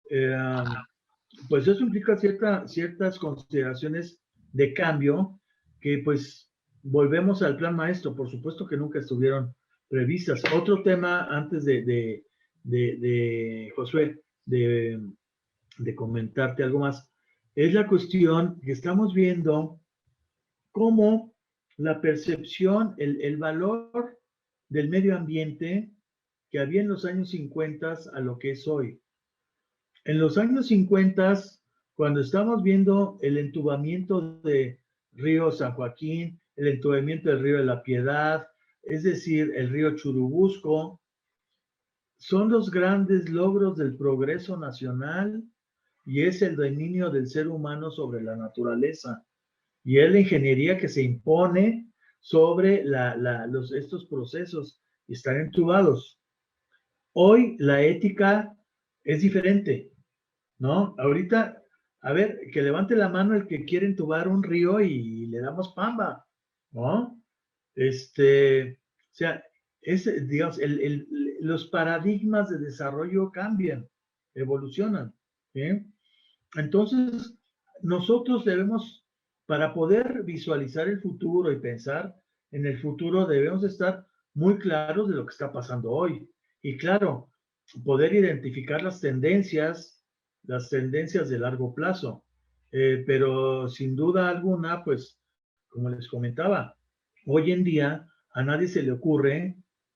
eh, pues eso implica ciertas consideraciones de cambio que pues volvemos al plan maestro, por supuesto que nunca estuvieron previstas. Otro tema antes de Josué, de comentarte algo más, es la cuestión que estamos viendo cómo la percepción, el valor del medio ambiente que había en los años 50 a lo que es hoy. En los años 50, cuando estamos viendo el entubamiento de río San Joaquín, el entubamiento del río de la Piedad, es decir, el río Churubusco, son los grandes logros del progreso nacional y es el dominio del ser humano sobre la naturaleza. Y es la ingeniería que se impone sobre estos procesos y están entubados. Hoy la ética es diferente, ¿no? Ahorita, a ver, que levante la mano el que quiere entubar un río y le damos pamba, ¿no? O sea, digamos, los paradigmas de desarrollo cambian, evolucionan, ¿sí? Entonces, nosotros debemos, para poder visualizar el futuro y pensar en el futuro, debemos estar muy claros de lo que está pasando hoy. Y claro, poder identificar las tendencias de largo plazo. Pero sin duda alguna, pues, como les comentaba, hoy en día a nadie se le ocurre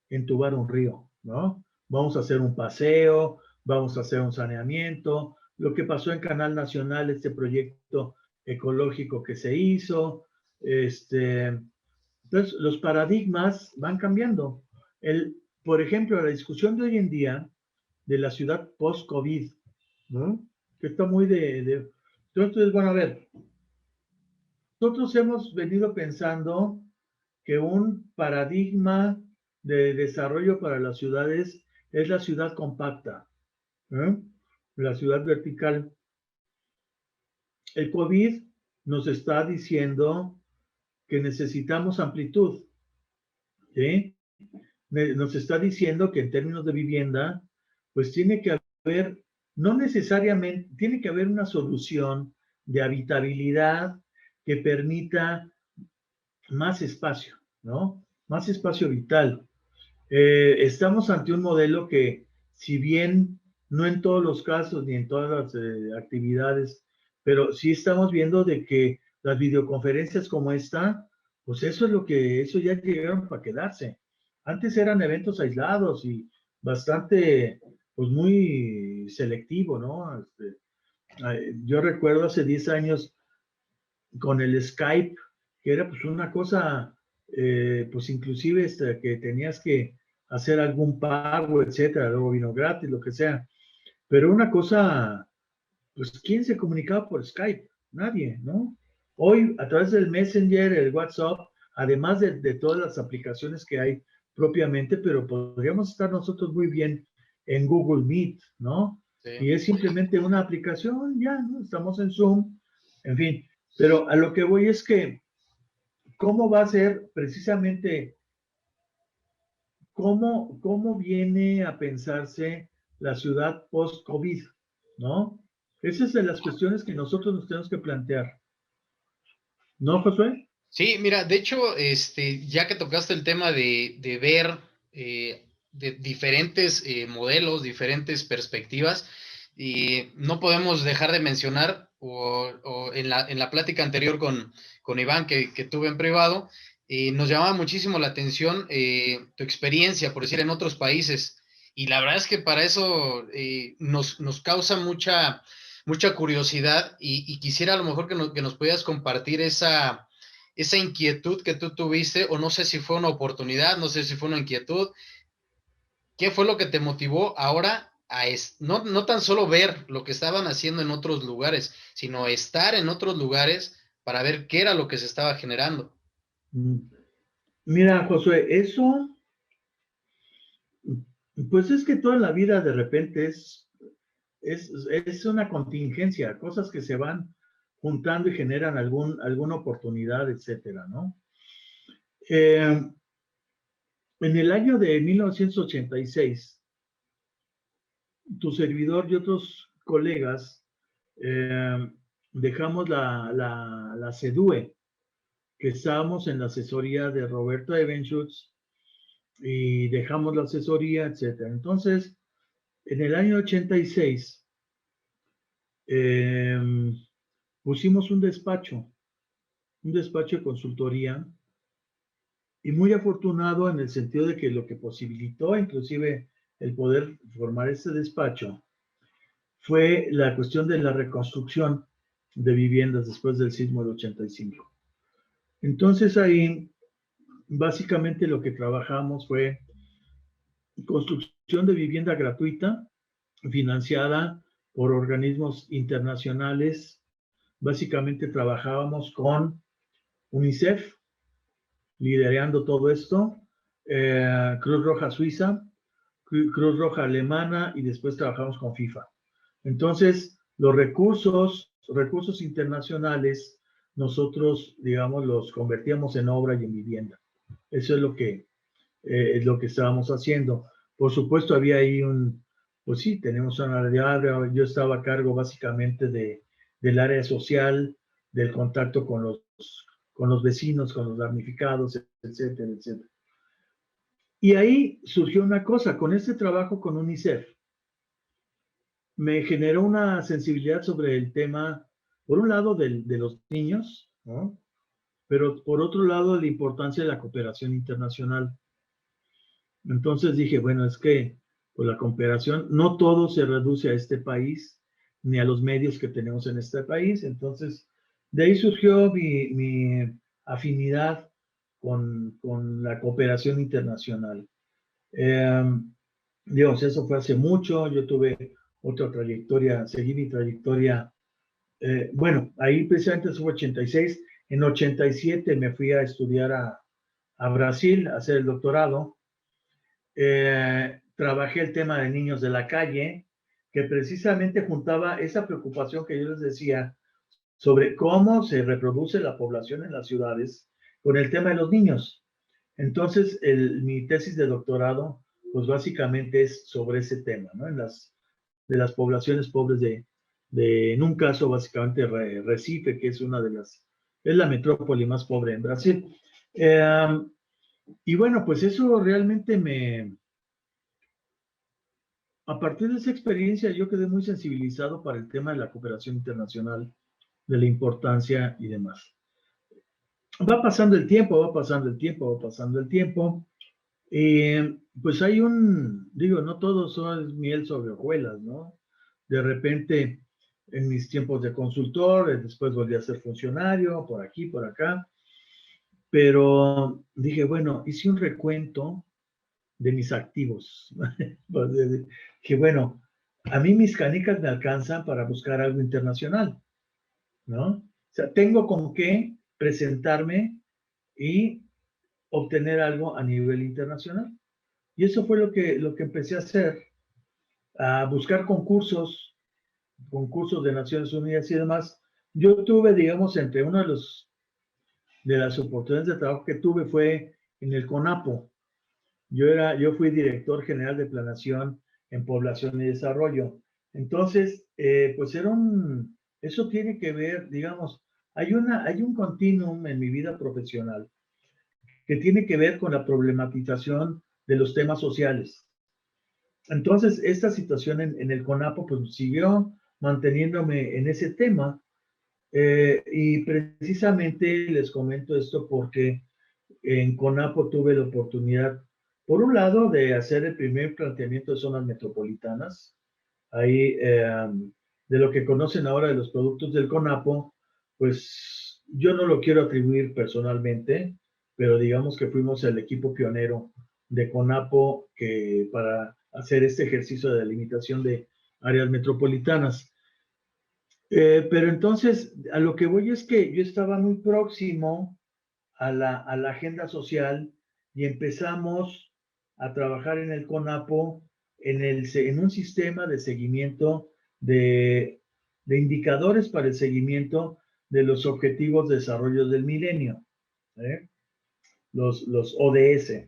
entubar un río, ¿no? Vamos a hacer un paseo, vamos a hacer un saneamiento, lo que pasó en Canal Nacional, este proyecto ecológico que se hizo. Entonces, los paradigmas van cambiando. Por ejemplo, la discusión de hoy en día de la ciudad post-COVID, ¿no? Que está muy Entonces, bueno, a ver, nosotros hemos venido pensando que un paradigma de desarrollo para las ciudades es la ciudad compacta, ¿eh? La ciudad vertical. El COVID nos está diciendo que necesitamos amplitud, ¿sí? Nos está diciendo que en términos de vivienda, pues tiene que haber, no necesariamente, tiene que haber una solución de habitabilidad que permita más espacio, ¿no? Más espacio vital. Estamos ante un modelo que, si bien no en todos los casos ni en todas las actividades, pero sí estamos viendo de que las videoconferencias como esta, pues eso ya llegaron para quedarse. Antes eran eventos aislados y bastante, pues muy selectivo, ¿no? Yo recuerdo hace 10 años con el Skype, que era pues una cosa, pues inclusive que tenías que hacer algún pago, etcétera, luego vino gratis, lo que sea. Pero una cosa, pues ¿quién se comunicaba por Skype? Nadie, ¿no? Hoy, a través del Messenger, el WhatsApp, además de todas las aplicaciones que hay propiamente, pero podríamos estar nosotros muy bien en Google Meet, ¿no? Sí. Y es simplemente una aplicación, ya, ¿no? Estamos en Zoom, en fin. Pero a lo que voy es que, ¿cómo va a ser precisamente, cómo viene a pensarse la ciudad post-COVID, ¿no? Esa es de las cuestiones que nosotros nos tenemos que plantear. ¿No, Josué? Sí, mira, de hecho, ya que tocaste el tema de ver de diferentes modelos, diferentes perspectivas, y no podemos dejar de mencionar, o en la plática anterior con Iván que tuve en privado, nos llamaba muchísimo la atención tu experiencia, por decir, en otros países. Y la verdad es que para eso nos causa mucha curiosidad y quisiera a lo mejor que nos pudieras compartir esa inquietud que tú tuviste, o no sé si fue una oportunidad, no sé si fue una inquietud. ¿Qué fue lo que te motivó ahora no tan solo ver lo que estaban haciendo en otros lugares, sino estar en otros lugares para ver qué era lo que se estaba generando? Mira, Josué, eso, pues es que toda la vida de repente es una contingencia, cosas que se van juntando y generan alguna oportunidad, etcétera, ¿no? En el año de 1986, tu servidor y otros colegas, dejamos la CEDUE, que estábamos en la asesoría de Roberto Evenschutz, y dejamos la asesoría, etc. Entonces, en el año 86, pusimos un despacho de consultoría, y muy afortunado en el sentido de que lo que posibilitó inclusive el poder formar este despacho fue la cuestión de la reconstrucción de viviendas después del sismo del 85. Entonces ahí básicamente lo que trabajamos fue construcción de vivienda gratuita financiada por organismos internacionales. Básicamente trabajábamos con UNICEF, liderando todo esto, Cruz Roja Suiza, Cruz Roja Alemana, y después trabajamos con FIFA. Entonces, los recursos internacionales, nosotros, digamos, los convertíamos en obra y en vivienda. Eso es lo que estábamos haciendo. Por supuesto, había ahí pues sí, tenemos una área, yo estaba a cargo básicamente del área social, del contacto con los vecinos, con los damnificados, etcétera, etcétera. Y ahí surgió una cosa, con este trabajo con UNICEF, me generó una sensibilidad sobre el tema, por un lado, de los niños, ¿no? Pero por otro lado, la importancia de la cooperación internacional. Entonces dije, bueno, es que pues la cooperación, no todo se reduce a este país, ni a los medios que tenemos en este país. Entonces, de ahí surgió mi afinidad con la cooperación internacional. Digamos, eso fue hace mucho, yo tuve otra trayectoria, seguí mi trayectoria. Bueno, ahí precisamente fue 86. En 87 me fui a estudiar a Brasil, a hacer el doctorado. Trabajé el tema de niños de la calle, que precisamente juntaba esa preocupación que yo les decía sobre cómo se reproduce la población en las ciudades con el tema de los niños. Entonces, mi tesis de doctorado, pues básicamente es sobre ese tema, ¿no? De las poblaciones pobres en un caso básicamente Recife, que es es la metrópoli más pobre en Brasil. Y bueno, pues eso realmente a partir de esa experiencia yo quedé muy sensibilizado para el tema de la cooperación internacional, de la importancia y demás. Va pasando el tiempo, va pasando el tiempo, va pasando el tiempo. Pues hay digo, no todo son miel sobre hojuelas, ¿no? De repente, en mis tiempos de consultor, después volví a ser funcionario, por aquí, por acá, pero dije, bueno, hice un recuento de mis activos. Que bueno, a mí mis canicas me alcanzan para buscar algo internacional, ¿no? O sea, tengo con qué presentarme y obtener algo a nivel internacional. Y eso fue lo que empecé a hacer, a buscar concursos de Naciones Unidas y demás. Yo tuve, digamos, entre uno de las oportunidades de trabajo que tuve fue en el CONAPO. Yo fui director general de planeación en población y desarrollo. Entonces, pues eso tiene que ver, digamos, hay un continuum en mi vida profesional que tiene que ver con la problematización de los temas sociales. Entonces, esta situación en el CONAPO, pues siguió manteniéndome en ese tema, y precisamente les comento esto porque en CONAPO tuve la oportunidad, por un lado, de hacer el primer planteamiento de zonas metropolitanas. Ahí, de lo que conocen ahora de los productos del CONAPO, pues yo no lo quiero atribuir personalmente, pero digamos que fuimos el equipo pionero de CONAPO para hacer este ejercicio de delimitación de áreas metropolitanas. Pero entonces, a lo que voy es que yo estaba muy próximo a la agenda social y empezamos a trabajar en el CONAPO en un sistema de seguimiento de indicadores para el seguimiento de los Objetivos de Desarrollo del Milenio, ¿eh? Los ODS.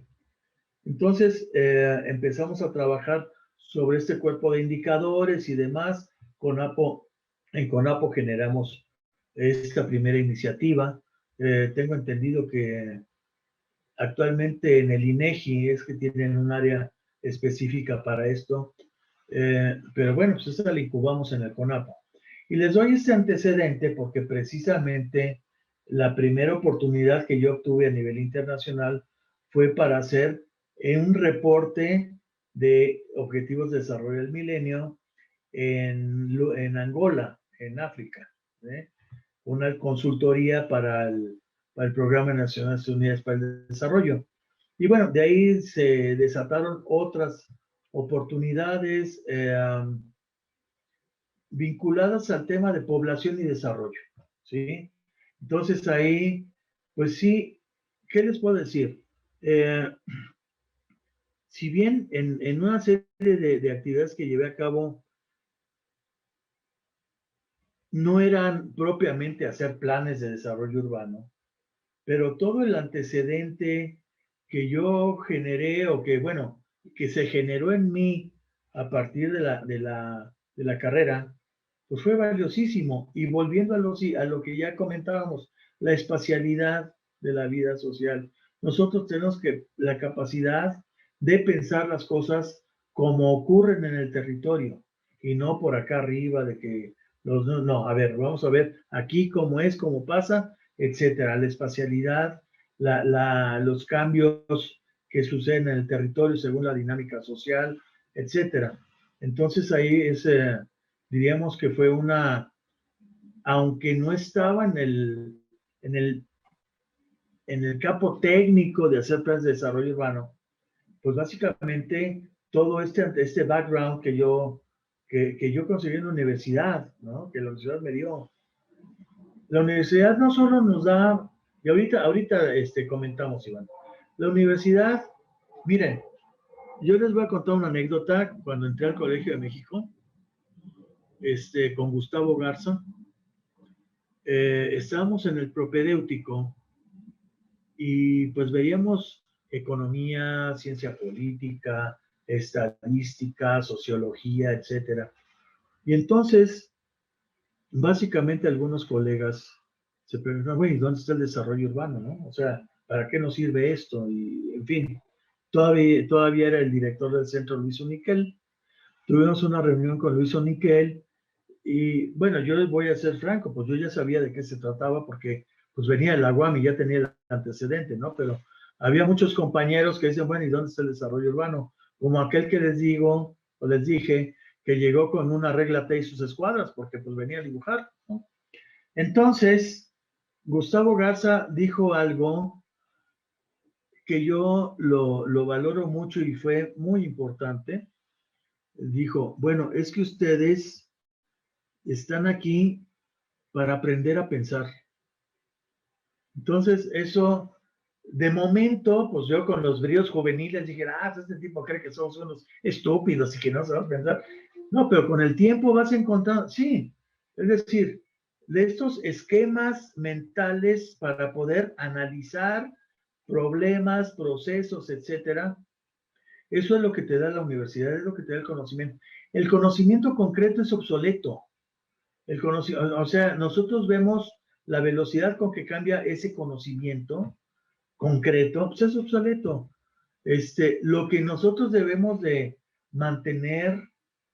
Entonces, empezamos a trabajar sobre este cuerpo de indicadores y demás, CONAPO, en CONAPO generamos esta primera iniciativa. Tengo entendido que actualmente en el INEGI es que tienen un área específica para esto, pero bueno, pues esta la incubamos en el CONAPO. Y les doy este antecedente porque precisamente la primera oportunidad que yo obtuve a nivel internacional fue para hacer un reporte de Objetivos de Desarrollo del Milenio en Angola, en África, ¿eh? Una consultoría para el Programa Nacional de Naciones Unidas para el Desarrollo. Y bueno, de ahí se desataron otras oportunidades vinculadas al tema de población y desarrollo, ¿sí? Entonces ahí, pues sí, ¿qué les puedo decir? Si bien en una serie de actividades que llevé a cabo no eran propiamente hacer planes de desarrollo urbano, pero todo el antecedente que yo generé o que, bueno, que se generó en mí a partir de la carrera, pues fue valiosísimo. Y volviendo a lo que ya comentábamos, la espacialidad de la vida social. Nosotros tenemos la capacidad de pensar las cosas como ocurren en el territorio y no por acá arriba de que no, a ver, vamos a ver aquí cómo es, cómo pasa, etcétera. La espacialidad, los cambios que suceden en el territorio según la dinámica social, etcétera. Entonces ahí diríamos que fue aunque no estaba en el, en el campo técnico de hacer planes de desarrollo urbano, pues básicamente todo este background que yo conseguí en la universidad, ¿no? Que la universidad me dio. La universidad no solo nos da, y ahorita comentamos, Iván, la universidad, miren, yo les voy a contar una anécdota cuando entré al Colegio de México, con Gustavo Garza, estábamos en el propedéutico y pues veíamos economía, ciencia política, estadística, sociología, etcétera. Y entonces, básicamente algunos colegas se preguntan, bueno, ¿y dónde está el desarrollo urbano, no? O sea, ¿para qué nos sirve esto? Y, en fin, todavía era el director del centro, Luis Uniquel. Tuvimos una reunión con Luis Uniquel y, bueno, yo les voy a ser franco, pues yo ya sabía de qué se trataba porque, pues venía de la UAM y ya tenía el antecedente, ¿no? Pero había muchos compañeros que dicen, bueno, ¿y dónde está el desarrollo urbano? Como aquel que les digo, o les dije, que llegó con una regla T y sus escuadras, porque pues venía a dibujar, ¿no? Entonces, Gustavo Garza dijo algo que yo lo valoro mucho y fue muy importante. Dijo, bueno, es que ustedes están aquí para aprender a pensar. Entonces, eso, de momento, pues yo con los bríos juveniles dije, este tipo cree que somos unos estúpidos y que no sabemos pensar. No, pero con el tiempo vas encontrando, sí, es decir, de estos esquemas mentales para poder analizar problemas, procesos, etcétera, eso es lo que te da la universidad, es lo que te da el conocimiento. El conocimiento concreto es obsoleto. O sea, nosotros vemos la velocidad con que cambia ese conocimiento concreto, pues es obsoleto. Lo que nosotros debemos de mantener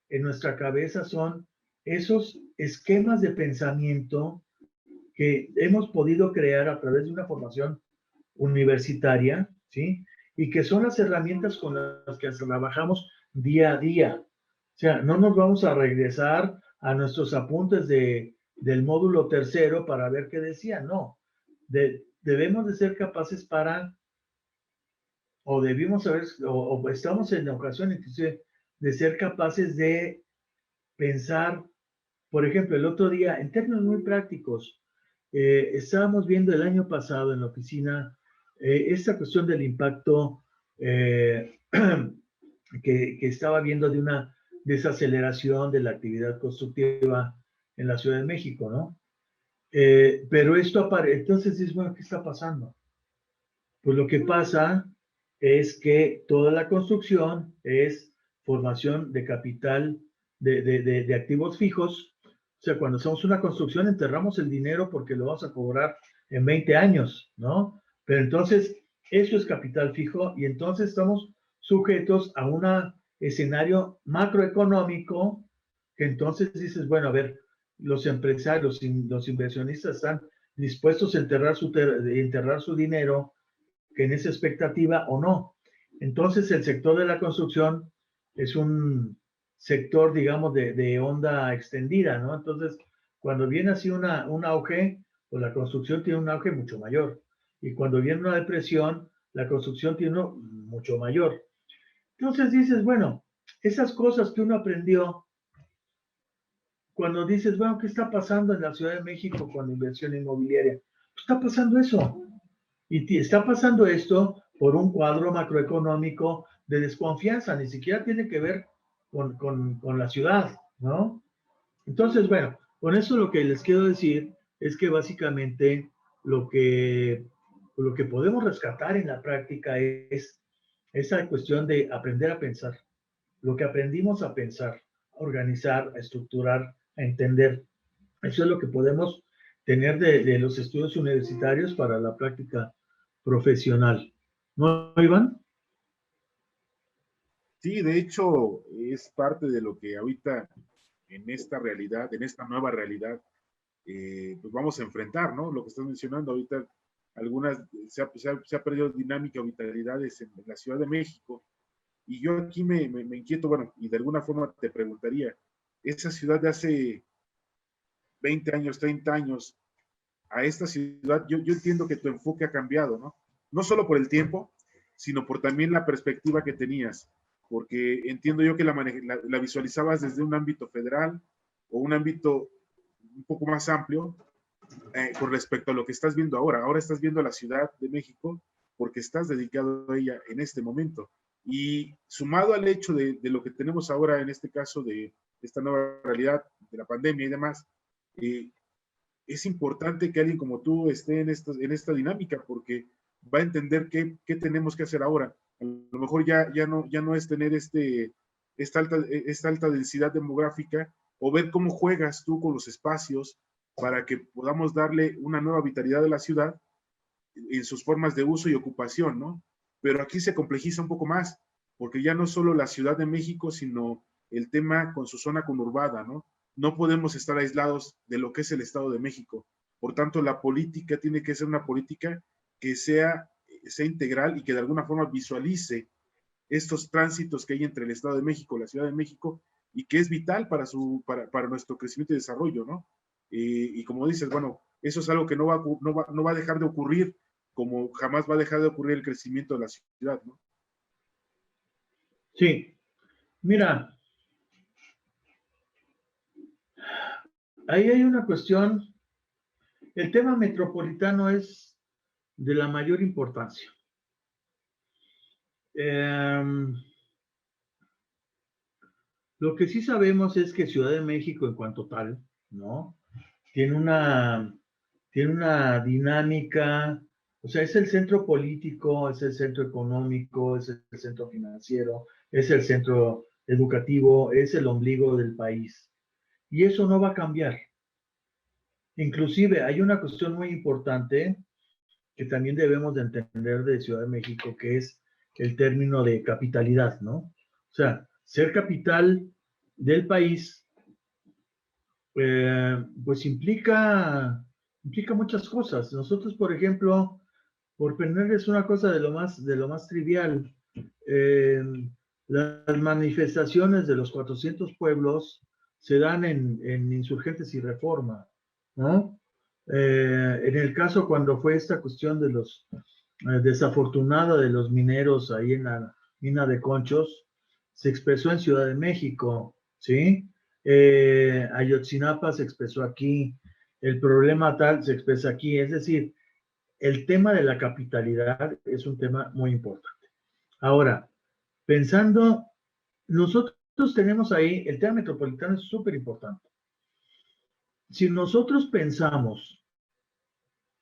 en nuestra cabeza son esos esquemas de pensamiento que hemos podido crear a través de una formación universitaria, ¿sí? Y que son las herramientas con las que trabajamos día a día. O sea, no nos vamos a regresar a nuestros apuntes del módulo tercero para ver qué decía, no. Debemos de ser capaces o debimos saber, o estamos en la ocasión inclusive de ser capaces de pensar, por ejemplo, el otro día, en términos muy prácticos, estábamos viendo el año pasado en la oficina esta cuestión del impacto que estaba viendo de una desaceleración de la actividad constructiva en la Ciudad de México, ¿no? Pero esto aparece, entonces dices, bueno, ¿qué está pasando? Pues lo que pasa es que toda la construcción es formación de capital de activos fijos. O sea, cuando hacemos una construcción, enterramos el dinero porque lo vamos a cobrar en 20 años, ¿no? Pero entonces, eso es capital fijo y entonces estamos sujetos a un escenario macroeconómico que entonces dices, bueno, a ver, los empresarios, los inversionistas están dispuestos a enterrar su dinero que en esa expectativa o no. Entonces, el sector de la construcción es un sector, digamos, de onda extendida, ¿no? Entonces, cuando viene así un auge, pues la construcción tiene un auge mucho mayor. Y cuando viene una depresión, la construcción tiene uno mucho mayor. Entonces dices, bueno, esas cosas que uno aprendió, cuando dices, bueno, ¿qué está pasando en la Ciudad de México con la inversión inmobiliaria? Pues está pasando eso. Y está pasando esto por un cuadro macroeconómico de desconfianza, ni siquiera tiene que ver con la ciudad, ¿no? Entonces, bueno, con eso lo que les quiero decir es que básicamente lo que, lo que podemos rescatar en la práctica es esa cuestión de aprender a pensar. Lo que aprendimos a pensar, a organizar, a estructurar, a entender. Eso es lo que podemos tener de los estudios universitarios para la práctica profesional. ¿No, Iván? Sí, de hecho, es parte de lo que ahorita en esta realidad, en esta nueva realidad, pues vamos a enfrentar, ¿no? Lo que estás mencionando ahorita, algunas, se ha perdido dinámica o vitalidades en la Ciudad de México. Y yo aquí me inquieto, bueno, y de alguna forma te preguntaría, esa ciudad de hace 20 años, 30 años, a esta ciudad, yo entiendo que tu enfoque ha cambiado, ¿no? No solo por el tiempo, sino por también la perspectiva que tenías, porque entiendo yo que la visualizabas desde un ámbito federal o un ámbito un poco más amplio con respecto a lo que estás viendo ahora. Ahora estás viendo la Ciudad de México porque estás dedicado a ella en este momento. Y sumado al hecho de lo que tenemos ahora, en este caso de esta nueva realidad de la pandemia y demás, es importante que alguien como tú esté en esta dinámica porque va a entender qué tenemos que hacer ahora. A lo mejor ya no es tener esta alta densidad demográfica o ver cómo juegas tú con los espacios para que podamos darle una nueva vitalidad a la ciudad en sus formas de uso y ocupación, ¿no? Pero aquí se complejiza un poco más, porque ya no solo la Ciudad de México, sino el tema con su zona conurbada, ¿no? No podemos estar aislados de lo que es el Estado de México. Por tanto, la política tiene que ser una política que sea integral y que de alguna forma visualice estos tránsitos que hay entre el Estado de México y la Ciudad de México y que es vital para nuestro crecimiento y desarrollo, ¿no? Y como dices, bueno, eso es algo que no va a dejar de ocurrir como jamás va a dejar de ocurrir el crecimiento de la ciudad, ¿no? Sí. Mira, ahí hay una cuestión. El tema metropolitano es de la mayor importancia. Lo que sí sabemos es que Ciudad de México en cuanto tal, ¿no? Tiene tiene una dinámica, o sea, es el centro político, es el centro económico, es el centro financiero, es el centro educativo, es el ombligo del país. Y eso no va a cambiar. Inclusive hay una cuestión muy importante que también debemos de entender de Ciudad de México, que es el término de capitalidad, ¿no? O sea, ser capital del país, pues implica muchas cosas. Nosotros, por ejemplo, por ponerles una cosa de lo más trivial, eh, las manifestaciones de los 400 pueblos se dan en Insurgentes y Reforma, ¿no? En el caso cuando fue esta cuestión de los desafortunada de los mineros ahí en la mina de Conchos, se expresó en Ciudad de México, ¿sí? Ayotzinapa se expresó aquí, el problema tal se expresa aquí, es decir, el tema de la capitalidad es un tema muy importante. Ahora, pensando, nosotros tenemos ahí, el tema metropolitano es súper importante. Si nosotros pensamos,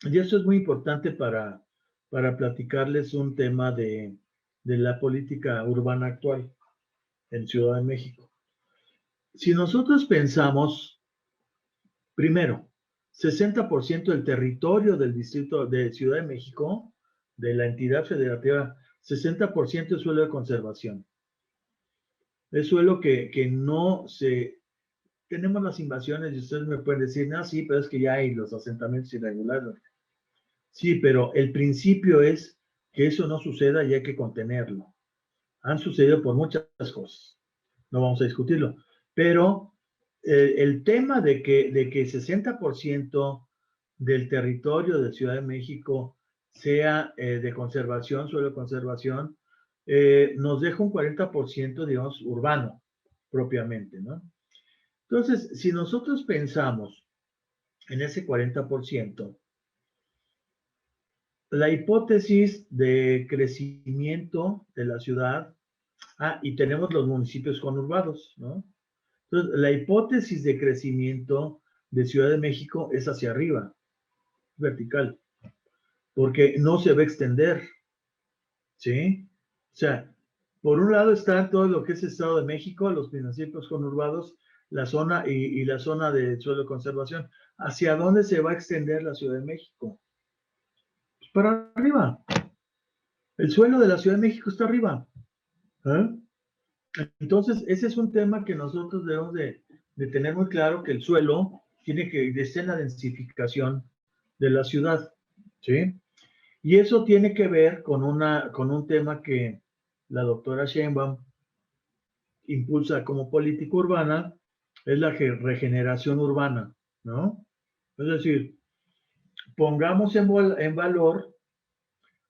y esto es muy importante para platicarles un tema de la política urbana actual en Ciudad de México. Si nosotros pensamos, primero, 60% del territorio del distrito de Ciudad de México, de la entidad federativa, 60% es suelo de conservación. Es suelo que no se... Tenemos las invasiones y ustedes me pueden decir, no, sí, pero es que ya hay los asentamientos irregulares. Sí, pero el principio es que eso no suceda y hay que contenerlo. Han sucedido por muchas cosas. No vamos a discutirlo. Pero el tema de que 60% del territorio de Ciudad de México sea de conservación, suelo de conservación, nos deja un 40%, digamos, urbano, propiamente, ¿no? Entonces, si nosotros pensamos en ese 40%, la hipótesis de crecimiento de la ciudad, y tenemos los municipios conurbados, ¿no? Entonces, la hipótesis de crecimiento de Ciudad de México es hacia arriba, vertical, porque no se va a extender, ¿sí? O sea, por un lado está todo lo que es Estado de México, los municipios conurbados, la zona y la zona de suelo de conservación. ¿Hacia dónde se va a extender la Ciudad de México? Pues para arriba. El suelo de la Ciudad de México está arriba. ¿Eh? Entonces, ese es un tema que nosotros debemos de tener muy claro, que el suelo tiene que estar en la densificación de la ciudad, ¿sí? Y eso tiene que ver con un tema que la doctora Sheinbaum impulsa como política urbana, es la regeneración urbana, ¿no? Es decir, pongamos en valor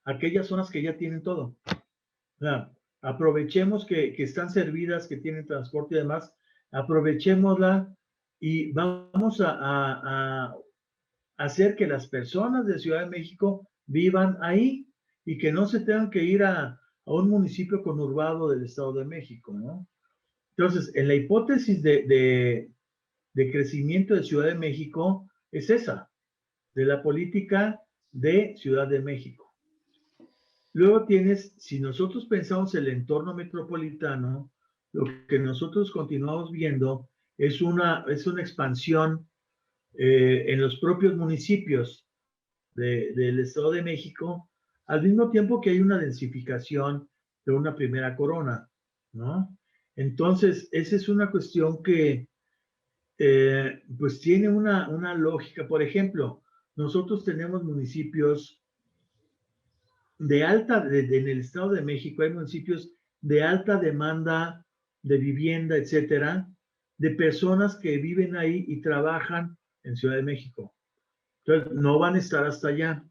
aquellas zonas que ya tienen todo. O sea, aprovechemos que están servidas, que tienen transporte y demás, aprovechémosla y vamos a hacer que las personas de Ciudad de México vivan ahí y que no se tengan que ir a un municipio conurbado del Estado de México, ¿no? Entonces, en la hipótesis de crecimiento de Ciudad de México es esa, de la política de Ciudad de México. Luego tienes, si nosotros pensamos el entorno metropolitano, lo que nosotros continuamos viendo es una expansión en los propios municipios del Estado de México, al mismo tiempo que hay una densificación de una primera corona, ¿no? Entonces, esa es una cuestión que pues tiene una lógica. Por ejemplo, nosotros tenemos municipios en el Estado de México hay municipios de alta demanda de vivienda, etcétera, de personas que viven ahí y trabajan en Ciudad de México. Entonces, no van a estar hasta allá.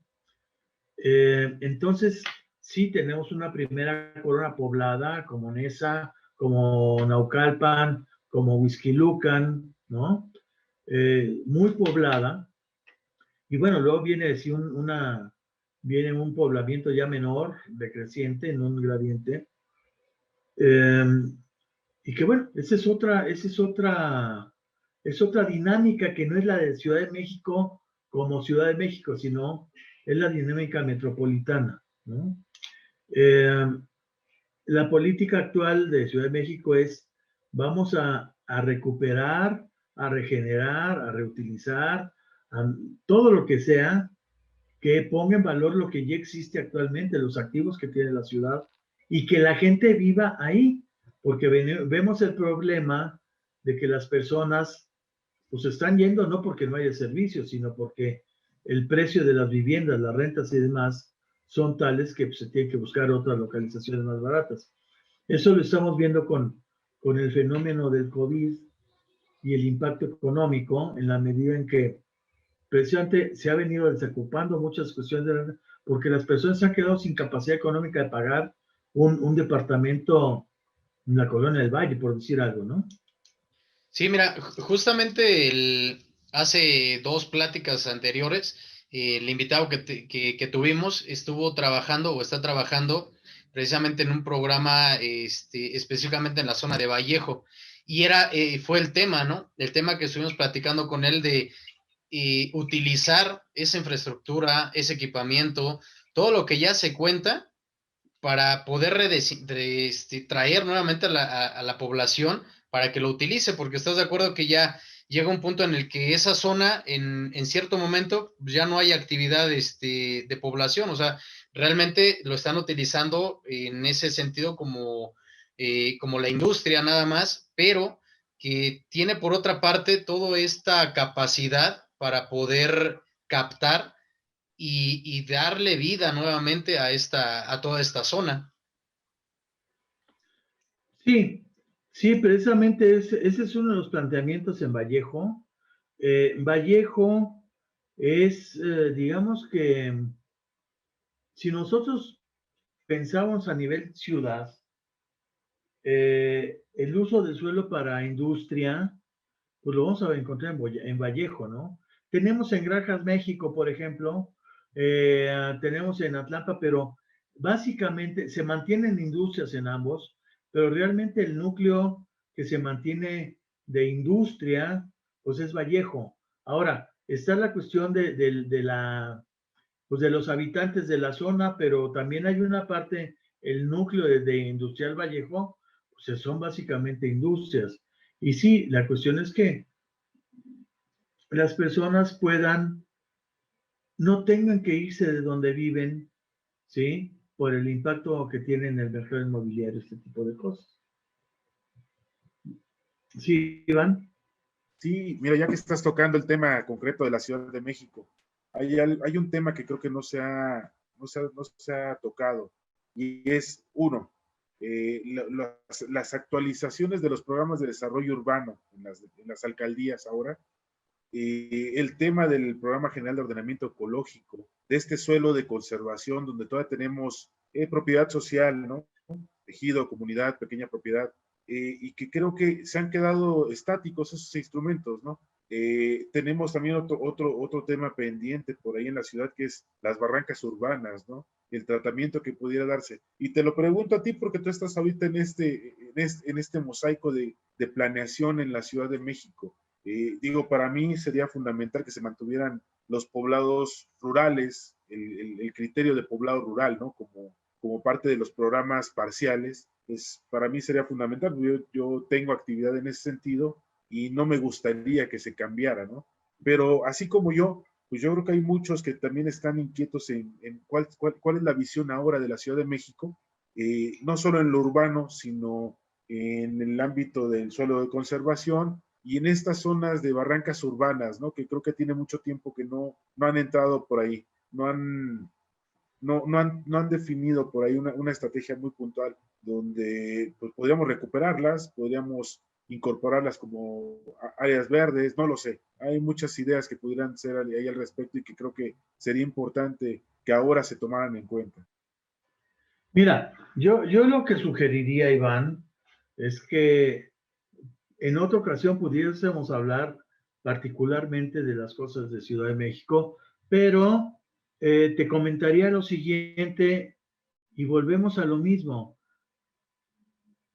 Entonces, sí tenemos una primera corona poblada, como Nesa, como Naucalpan, como Huixquilucan, ¿no? Muy poblada. Y bueno, luego viene así viene un poblamiento ya menor, decreciente, en un gradiente. Y que bueno, es otra dinámica que no es la de Ciudad de México como Ciudad de México, sino es la dinámica metropolitana, ¿no? La política actual de Ciudad de México es, vamos a recuperar, a regenerar, a reutilizar, todo lo que sea que ponga en valor lo que ya existe actualmente, los activos que tiene la ciudad y que la gente viva ahí, porque vemos el problema de que las personas pues están yendo no porque no haya servicios, sino porque el precio de las viviendas, las rentas y demás son tales que pues, se tienen que buscar otras localizaciones más baratas. Eso lo estamos viendo con el fenómeno del COVID y el impacto económico en la medida en que precisamente se ha venido desocupando muchas cuestiones porque las personas se han quedado sin capacidad económica de pagar un departamento en la colonia del Valle, por decir algo, ¿no? Sí, mira, justamente hace dos pláticas anteriores, el invitado que tuvimos estuvo trabajando o está trabajando precisamente en un programa específicamente en la zona de Vallejo. Y fue el tema, ¿no? El tema que estuvimos platicando con él de utilizar esa infraestructura, ese equipamiento, todo lo que ya se cuenta para poder traer nuevamente a la población para que lo utilice, porque estás de acuerdo que ya llega un punto en el que esa zona, en cierto momento, ya no hay actividad de población, o sea, realmente lo están utilizando en ese sentido como la industria nada más, pero que tiene por otra parte toda esta capacidad para poder captar y darle vida nuevamente a toda esta zona. Sí, sí, precisamente ese es uno de los planteamientos en Vallejo. Vallejo es, digamos que, si nosotros pensamos a nivel ciudad, el uso del suelo para industria, pues lo vamos a encontrar en Vallejo, ¿no? Tenemos en Granjas México, por ejemplo, tenemos en Atlanta, pero básicamente se mantienen industrias en ambos, pero realmente el núcleo que se mantiene de industria, pues es Vallejo. Ahora, está la cuestión pues de los habitantes de la zona, pero también hay una parte, el núcleo de Industrial Vallejo, pues son básicamente industrias. Y sí, la cuestión es que las personas no tengan que irse de donde viven, ¿sí? Por el impacto que tiene en el mercado inmobiliario, este tipo de cosas. Sí, Iván. Sí, mira, ya que estás tocando el tema concreto de la Ciudad de México, hay un tema que creo que no se ha tocado, y es uno, las actualizaciones de los programas de desarrollo urbano en las alcaldías ahora, el tema del Programa General de Ordenamiento Ecológico, de este suelo de conservación donde todavía tenemos propiedad social, ¿no? Tejido, comunidad, pequeña propiedad, y que creo que se han quedado estáticos esos instrumentos, ¿no? Tenemos también otro tema pendiente por ahí en la ciudad, que es las barrancas urbanas, ¿no? El tratamiento que pudiera darse. Y te lo pregunto a ti porque tú estás ahorita en este mosaico de planeación en la Ciudad de México. Digo, para mí sería fundamental que se mantuvieran los poblados rurales, el criterio de poblado rural, ¿no? Como parte de los programas parciales, pues para mí sería fundamental. Yo tengo actividad en ese sentido y no me gustaría que se cambiara, ¿no? Pero así como yo, pues yo creo que hay muchos que también están inquietos en cuál es la visión ahora de la Ciudad de México, no solo en lo urbano, sino en el ámbito del suelo de conservación y en estas zonas de barrancas urbanas, ¿no? Que creo que tiene mucho tiempo que no han entrado por ahí, no han definido por ahí una estrategia muy puntual donde pues, podríamos recuperarlas, podríamos incorporarlas como áreas verdes, no lo sé. Hay muchas ideas que pudieran ser ahí al respecto y que creo que sería importante que ahora se tomaran en cuenta. Mira, yo lo que sugeriría, Iván, es que en otra ocasión pudiésemos hablar particularmente de las cosas de Ciudad de México, pero te comentaría lo siguiente y volvemos a lo mismo.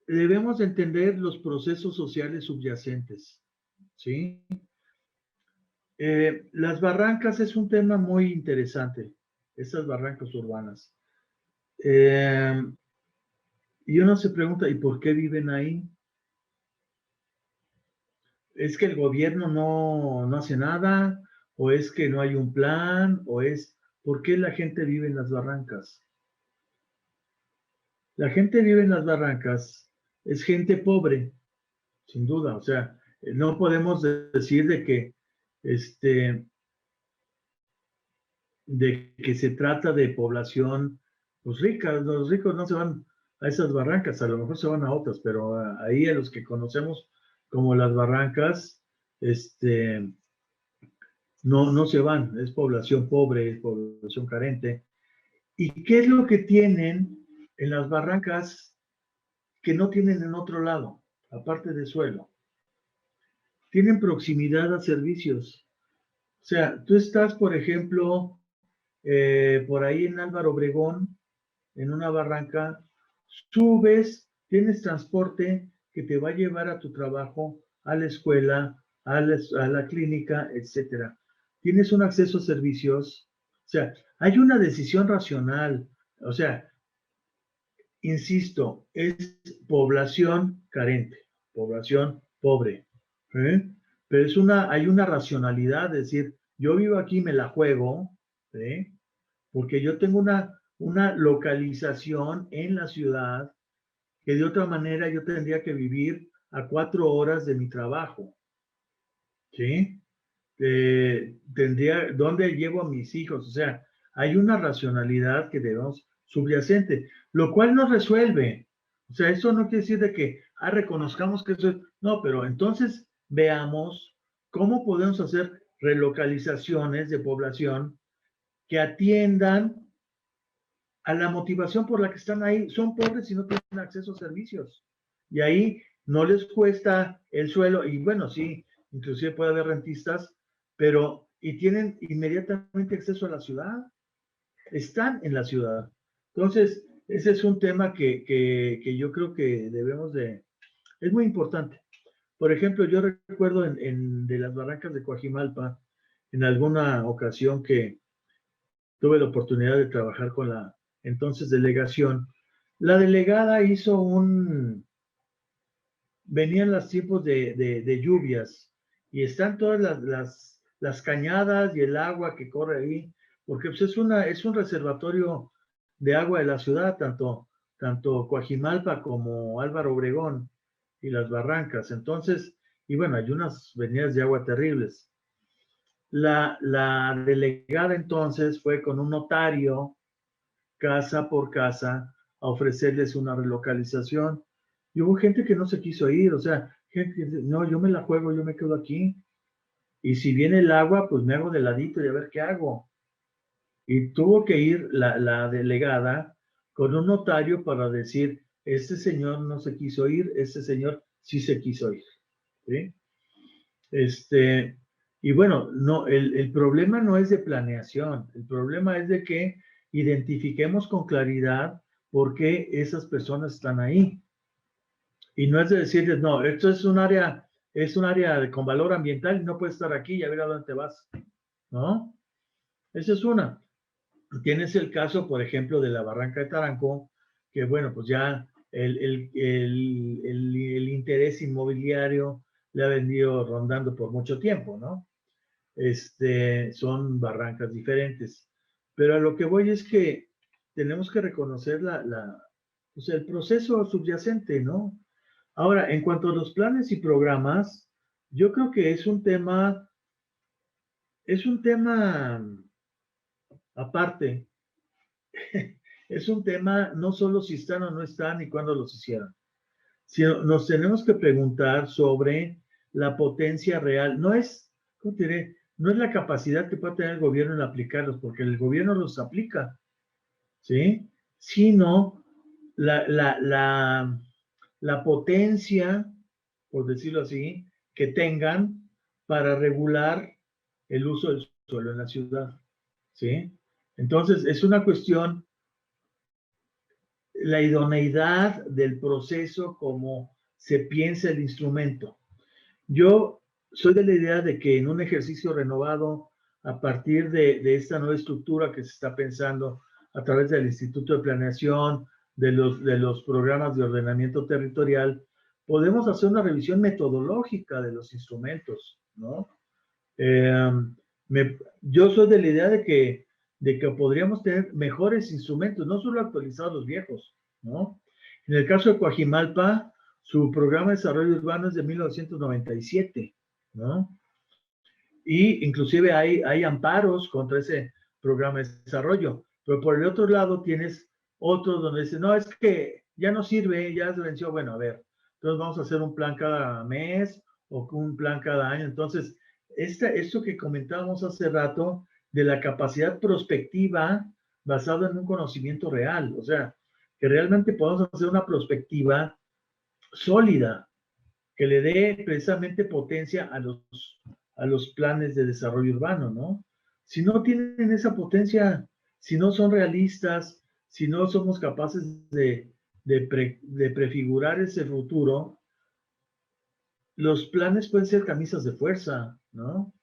Debemos entender los procesos sociales subyacentes, ¿sí? Las barrancas es un tema muy interesante, esas barrancas urbanas. Y uno se pregunta, ¿y por qué viven ahí? ¿Es que el gobierno no hace nada? ¿O es que no hay un plan? ¿O es por qué la gente vive en las barrancas? La gente vive en las barrancas, es gente pobre, sin duda. O sea, no podemos decir este, de que se trata de población pues, rica. Los ricos no se van a esas barrancas, a lo mejor se van a otras, pero ahí a los que conocemos como las barrancas, no se van, es población pobre, es población carente. ¿Y qué es lo que tienen en las barrancas que no tienen en otro lado, aparte de suelo? Tienen proximidad a servicios. O sea, tú estás, por ejemplo, por ahí en Álvaro Obregón, en una barranca, subes, tienes transporte que te va a llevar a tu trabajo, a la escuela, a la clínica, etcétera. Tienes un acceso a servicios, o sea, hay una decisión racional, o sea, insisto, es población carente, población pobre. ¿Eh? Pero hay una racionalidad, es decir, yo vivo aquí, me la juego, ¿eh? Porque yo tengo una localización en la ciudad que de otra manera yo tendría que vivir a 4 horas de mi trabajo, ¿sí? ¿Dónde llevo a mis hijos? O sea, hay una racionalidad que debemos subyacente, lo cual no resuelve. O sea, eso no quiere decir de que, reconozcamos que eso es, no, pero entonces veamos cómo podemos hacer relocalizaciones de población que atiendan a la motivación por la que están ahí. Son pobres y no tienen acceso a servicios. Y ahí no les cuesta el suelo, y bueno, sí, inclusive puede haber rentistas, pero, y tienen inmediatamente acceso a la ciudad, están en la ciudad. Entonces, ese es un tema que yo creo que debemos es muy importante. Por ejemplo, yo recuerdo de las barrancas de Coajimalpa, en alguna ocasión que tuve la oportunidad de trabajar con la entonces delegación, la delegada venían los tiempos de lluvias y están todas las cañadas y el agua que corre ahí, porque pues es un reservatorio de agua de la ciudad, tanto Coajimalpa como Álvaro Obregón y las barrancas. Entonces, y bueno, hay unas venidas de agua terribles. La delegada entonces fue con un notario, casa por casa, a ofrecerles una relocalización. Y hubo gente que no se quiso ir, o sea, gente que dice, no, yo me la juego, yo me quedo aquí. Y si viene el agua, pues me hago de ladito y a ver qué hago. Y tuvo que ir la delegada con un notario para decir, este señor no se quiso ir, este señor sí se quiso ir. ¿Sí? Y bueno, no, el problema no es de planeación, el problema es de que identifiquemos con claridad por qué esas personas están ahí. Y no es de decirles, no, esto es un área con valor ambiental y no puedes estar aquí y a ver a dónde te vas, ¿no? Esa es una. Tienes el caso, por ejemplo, de la Barranca de Taranco, que bueno, pues ya el interés inmobiliario le ha venido rondando por mucho tiempo, ¿no? Son barrancas diferentes. Pero a lo que voy es que tenemos que reconocer pues el proceso subyacente, ¿no? Ahora, en cuanto a los planes y programas, yo creo que es un tema aparte. Es un tema no solo si están o no están y cuándo los hicieron, sino nos tenemos que preguntar sobre la potencia real. ¿Cómo te diré? No es la capacidad que puede tener el gobierno en aplicarlos, porque el gobierno los aplica, ¿sí? Sino la potencia, por decirlo así, que tengan para regular el uso del suelo en la ciudad, ¿sí? Entonces, es una cuestión, la idoneidad del proceso como se piensa el instrumento. Yo soy de la idea de que en un ejercicio renovado, a partir de esta nueva estructura que se está pensando a través del Instituto de Planeación, de los programas de ordenamiento territorial, podemos hacer una revisión metodológica de los instrumentos, ¿no? Yo soy de la idea de que podríamos tener mejores instrumentos, no solo actualizar los viejos, ¿no? En el caso de Coajimalpa, su programa de desarrollo urbano es de 1997, ¿no? Y inclusive hay amparos contra ese programa de desarrollo. Pero por el otro lado tienes otros donde dicen, no, es que ya no sirve, ya se venció. Bueno, a ver, entonces vamos a hacer un plan cada mes o un plan cada año. Entonces, esto que comentábamos hace rato de la capacidad prospectiva basada en un conocimiento real, o sea, que realmente podamos hacer una prospectiva sólida, que le dé precisamente potencia a los planes de desarrollo urbano, ¿no? Si no tienen esa potencia, si no son realistas, si no somos capaces de prefigurar ese futuro, los planes pueden ser camisas de fuerza, ¿no?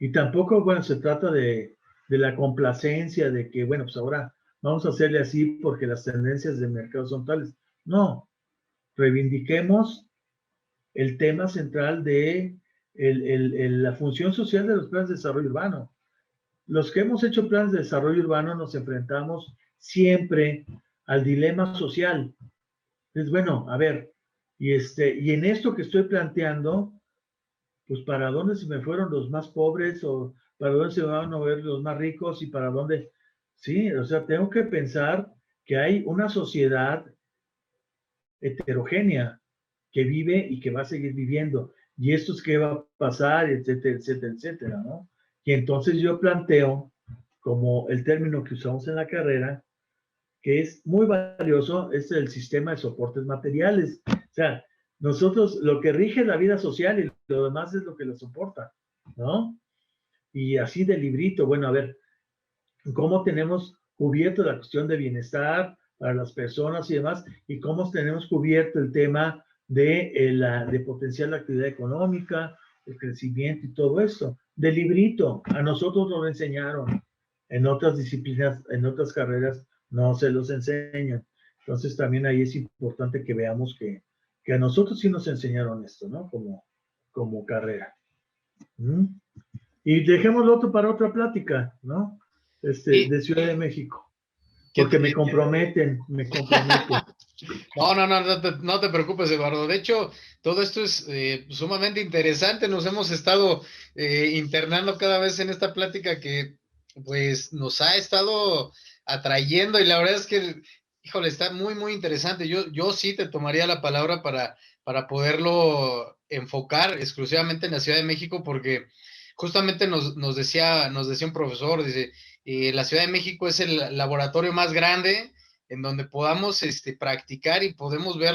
Y tampoco, bueno, se trata de la complacencia de que, bueno, pues ahora vamos a hacerle así porque las tendencias del mercado son tales. No, reivindiquemos el tema central de la función social de los planes de desarrollo urbano. Los que hemos hecho planes de desarrollo urbano nos enfrentamos siempre al dilema social. Entonces, bueno, a ver, y en esto que estoy planteando, pues para dónde se me fueron los más pobres o para dónde se van a ver los más ricos y para dónde, sí, o sea, tengo que pensar que hay una sociedad heterogénea que vive y que va a seguir viviendo. Y esto es qué va a pasar, etcétera, etcétera, etcétera, ¿no? Y entonces yo planteo, como el término que usamos en la carrera, que es muy valioso, es el sistema de soportes materiales. O sea, nosotros, lo que rige la vida social y lo demás es lo que lo soporta, ¿no? Y así de librito, bueno, a ver, ¿cómo tenemos cubierto la cuestión de bienestar para las personas y demás? ¿Y cómo tenemos cubierto el tema de potenciar la actividad económica, el crecimiento y todo esto? De librito, a nosotros nos lo enseñaron. En otras disciplinas, en otras carreras, no se los enseñan. Entonces también ahí es importante que veamos que a nosotros sí nos enseñaron esto, ¿no? Como carrera. ¿Mm? Y dejémoslo otro para otra plática, ¿no? Sí, De Ciudad de México, que porque me comprometen, me comprometen. no te preocupes, Eduardo. De hecho, todo esto es sumamente interesante. Nos hemos estado internando cada vez en esta plática que pues nos ha estado atrayendo y la verdad es que, híjole, está muy, muy interesante. Yo sí te tomaría la palabra para poderlo enfocar exclusivamente en la Ciudad de México porque justamente nos decía un profesor, dice, la Ciudad de México es el laboratorio más grande en donde podamos practicar y podemos ver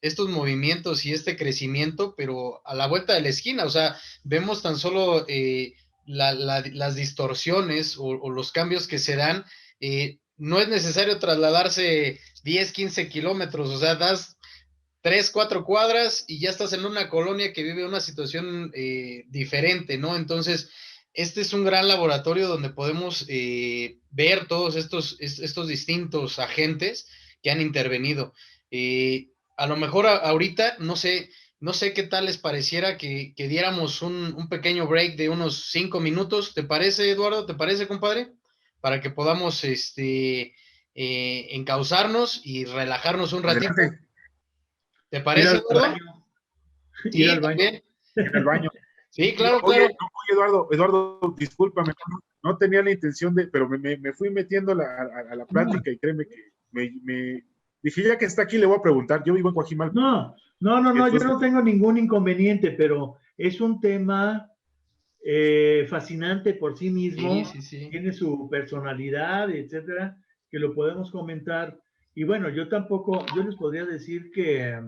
estos movimientos y este crecimiento, pero a la vuelta de la esquina, o sea, vemos tan solo las distorsiones o los cambios que se dan, no es necesario trasladarse 10, 15 kilómetros, o sea, das 3, 4 cuadras y ya estás en una colonia que vive una situación diferente, ¿no? Entonces, este es un gran laboratorio donde podemos ver todos estos distintos agentes que han intervenido. A lo mejor ahorita, no sé qué tal les pareciera que diéramos un pequeño break de unos 5 minutos. ¿Te parece, Eduardo? ¿Te parece, compadre? Para que podamos encauzarnos y relajarnos un ratito. Adelante, ¿Te Ir parece, al Eduardo? baño, ir Sí, al baño. también. ir al baño. Sí, claro, Oye, claro. no, oye, Eduardo, discúlpame, no tenía la intención de, pero me fui metiendo a la plática y créeme que dije, ya que está aquí, le voy a preguntar. Yo vivo en Coajimalpa. No, yo Entonces, no tengo ningún inconveniente, pero es un tema fascinante por sí Sí, mismo, sí, sí. tiene su personalidad, etcétera, que lo podemos comentar. Y bueno, yo les podría decir que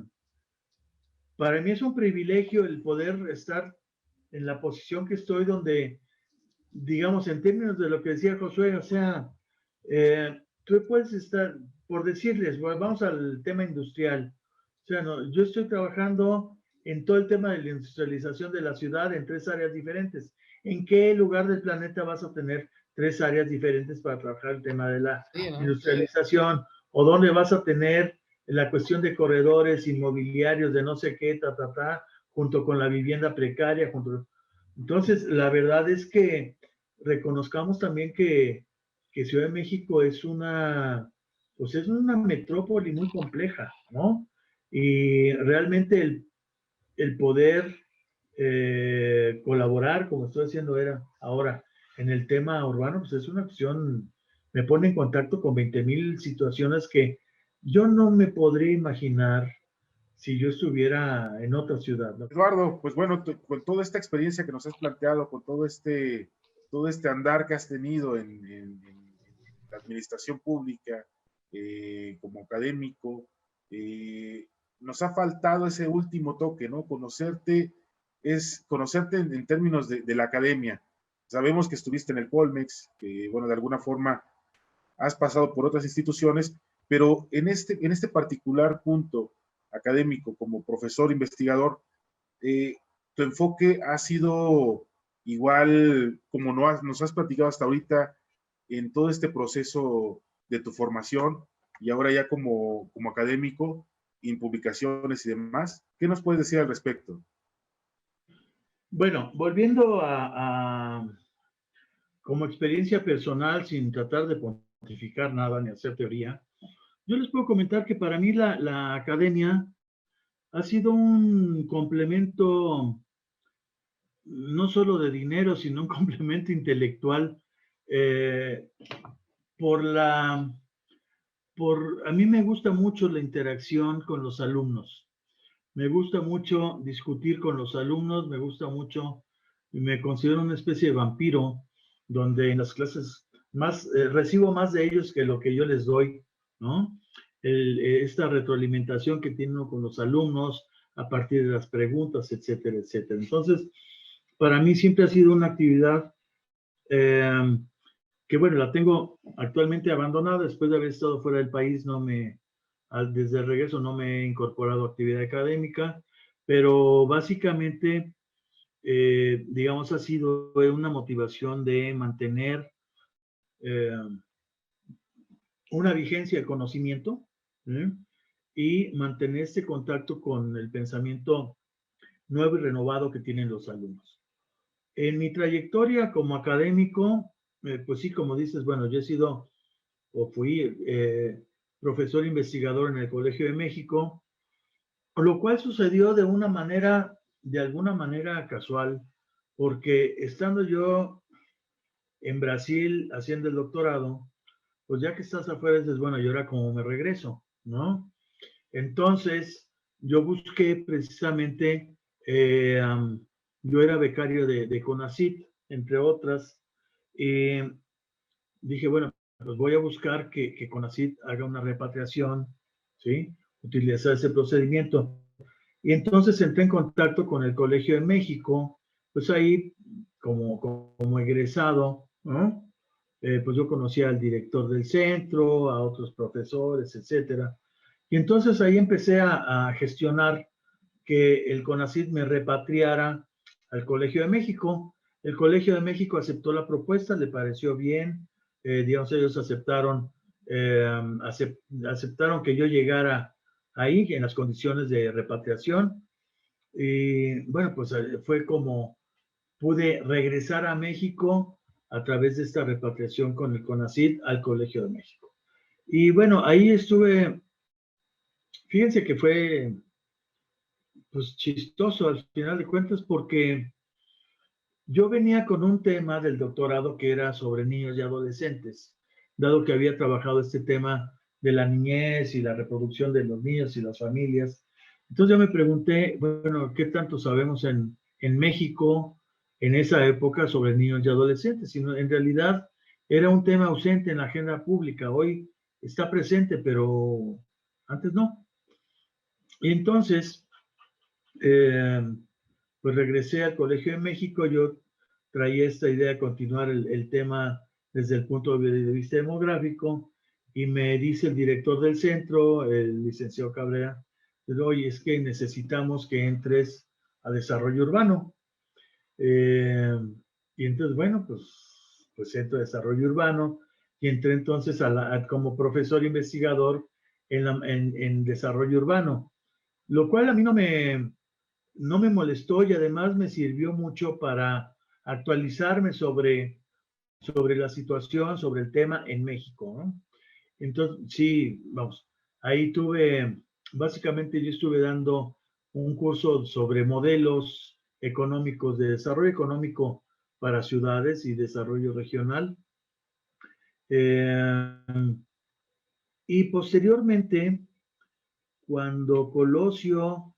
para mí es un privilegio el poder estar en la posición que estoy, donde, digamos, en términos de lo que decía Josué, o sea, tú puedes estar, por decirles, bueno, vamos al tema industrial. O sea, no, yo estoy trabajando en todo el tema de la industrialización de la ciudad en 3 áreas diferentes. ¿En qué lugar del planeta vas a tener 3 áreas diferentes para trabajar el tema de la Sí, ¿no? industrialización? ¿O dónde vas a tener la cuestión de corredores inmobiliarios de no sé qué, junto con la vivienda precaria? Entonces, la verdad es que reconozcamos también que Ciudad de México pues es una metrópoli muy compleja, ¿no? Y realmente el poder colaborar, como estoy haciendo ahora, en el tema urbano, pues es una opción, me pone en contacto con 20,000 situaciones que yo no me podría imaginar si yo estuviera en otra ciudad, ¿no? Eduardo, pues bueno, con toda esta experiencia que nos has planteado, con todo este andar que has tenido en la administración pública, como académico, nos ha faltado ese último toque, ¿no? Conocerte es conocerte en términos de la academia. Sabemos que estuviste en el Colmex, que bueno, de alguna forma has pasado por otras instituciones, pero en este particular punto académico, como profesor investigador, eh, tu enfoque ha sido igual como nos has platicado hasta ahorita en todo este proceso de tu formación y ahora ya como académico, en publicaciones y demás. ¿Qué nos puedes decir al respecto? Bueno, volviendo como experiencia personal, sin tratar de pontificar nada ni hacer teoría, yo les puedo comentar que para mí la academia ha sido un complemento no solo de dinero, sino un complemento intelectual eh, por a mí me gusta mucho la interacción con los alumnos. Me gusta mucho discutir con los alumnos, me gusta mucho, me considero una especie de vampiro, donde en las clases recibo más de ellos que lo que yo les doy, ¿no? Esta retroalimentación que tiene uno con los alumnos a partir de las preguntas, etcétera, etcétera. Entonces, para mí siempre ha sido una actividad eh, que, bueno, la tengo actualmente abandonada después de haber estado fuera del país, desde el regreso no me he incorporado a actividad académica, pero básicamente, digamos, ha sido una motivación de mantener eh, una vigencia del conocimiento, ¿eh? Y mantener este contacto con el pensamiento nuevo y renovado que tienen los alumnos. En mi trayectoria como académico, pues sí, como dices, bueno, yo he sido o fui profesor investigador en el Colegio de México, lo cual sucedió de alguna manera casual, porque estando yo en Brasil haciendo el doctorado, pues ya que estás afuera dices, bueno, ¿y ahora cómo me regreso? ¿No? Entonces, yo busqué precisamente, yo era becario de CONACYT, entre otras, y dije, bueno, pues voy a buscar que CONACYT haga una repatriación, ¿sí? Utilizar ese procedimiento. Y entonces entré en contacto con el Colegio de México, pues ahí como egresado, ¿no? Pues yo conocía al director del centro, a otros profesores, etcétera. Y entonces ahí empecé a gestionar que el CONACYT me repatriara al Colegio de México. El Colegio de México aceptó la propuesta, le pareció bien, digamos, ellos aceptaron que yo llegara ahí en las condiciones de repatriación. Y bueno, pues fue como pude regresar a México a través de esta repatriación con el CONACYT al Colegio de México. Y bueno, ahí estuve, fíjense que fue pues chistoso al final de cuentas porque yo venía con un tema del doctorado que era sobre niños y adolescentes, dado que había trabajado este tema de la niñez y la reproducción de los niños y las familias. Entonces yo me pregunté, bueno, ¿qué tanto sabemos en México en esa época sobre niños y adolescentes? Sino, en realidad era un tema ausente en la agenda pública. Hoy está presente, pero antes no. Y entonces, eh, pues regresé al Colegio de México. Yo traía esta idea de continuar el tema desde el punto de vista demográfico y me dice el director del centro, el licenciado Cabrera, oye, es que necesitamos que entres a desarrollo urbano. Y entonces, bueno, pues entro a desarrollo urbano y entré entonces como profesor investigador en desarrollo urbano, lo cual a mí no me molestó y además me sirvió mucho para actualizarme sobre la situación, sobre el tema en México, ¿no? Entonces, sí, vamos, ahí básicamente yo estuve dando un curso sobre modelos económicos de desarrollo económico para ciudades y desarrollo regional. Y posteriormente, cuando Colosio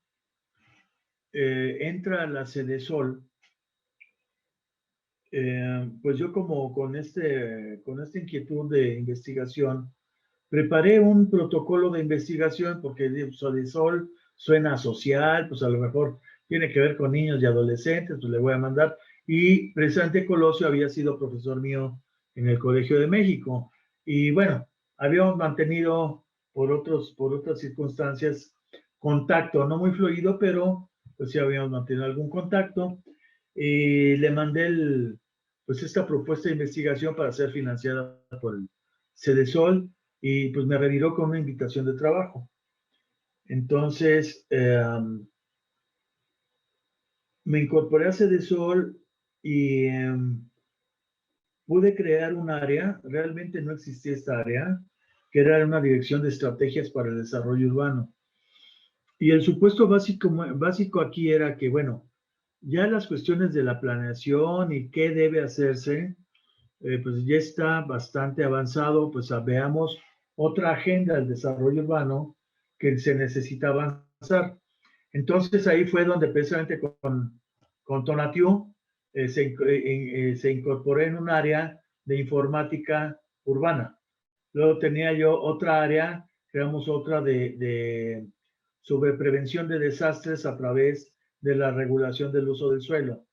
entra a la Sedesol, pues yo como con esta inquietud de investigación, preparé un protocolo de investigación porque Sedesol suena social, pues a lo mejor tiene que ver con niños y adolescentes, pues le voy a mandar. Y precisamente Colosio había sido profesor mío en el Colegio de México. Y bueno, habíamos mantenido por otras circunstancias contacto, no muy fluido, pero pues sí habíamos mantenido algún contacto. Y le mandé pues esta propuesta de investigación para ser financiada por el Sedesol. y pues me reviró con una invitación de trabajo. Entonces, me incorporé a Cedesol y pude crear un área, realmente no existía esta área, que era una dirección de estrategias para el desarrollo urbano. Y el supuesto básico aquí era que, bueno, ya las cuestiones de la planeación y qué debe hacerse, pues ya está bastante avanzado, pues veamos otra agenda del desarrollo urbano que se necesita avanzar. Entonces ahí fue donde precisamente con Tonatiuh se incorporé en un área de informática urbana. Luego tenía yo otra área, creamos otra sobre prevención de desastres a través de la regulación del uso del suelo.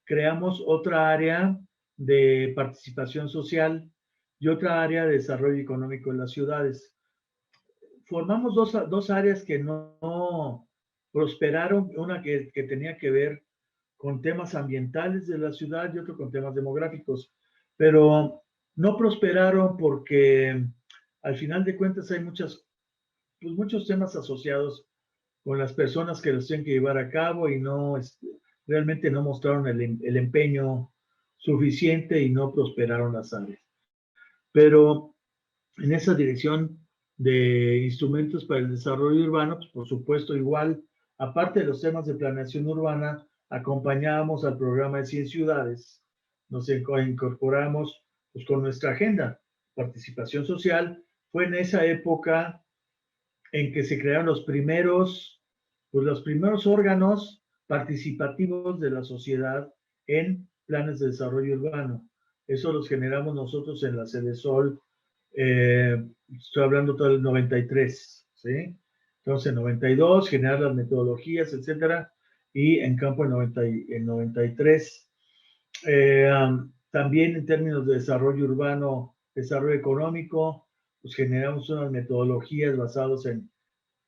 Creamos otra área de participación social y otra área de desarrollo económico en las ciudades. Formamos dos áreas que no prosperaron, una que tenía que ver con temas ambientales de la ciudad y otro con temas demográficos, pero no prosperaron porque al final de cuentas hay muchos temas asociados con las personas que los tienen que llevar a cabo y realmente no mostraron el empeño suficiente y no prosperaron las áreas. Pero en esa dirección de instrumentos para el desarrollo urbano, pues por supuesto igual, aparte de los temas de planeación urbana, acompañábamos al programa de 100 ciudades, nos incorporamos pues, con nuestra agenda, participación social. Fue en esa época en que se crearon los primeros órganos participativos de la sociedad en planes de desarrollo urbano. Eso los generamos nosotros en la Cedesol, estoy hablando todo el 93, ¿sí? Entonces en 92 generar las metodologías, etcétera, y en campo en 93. También en términos de desarrollo urbano, desarrollo económico, pues generamos unas metodologías basadas en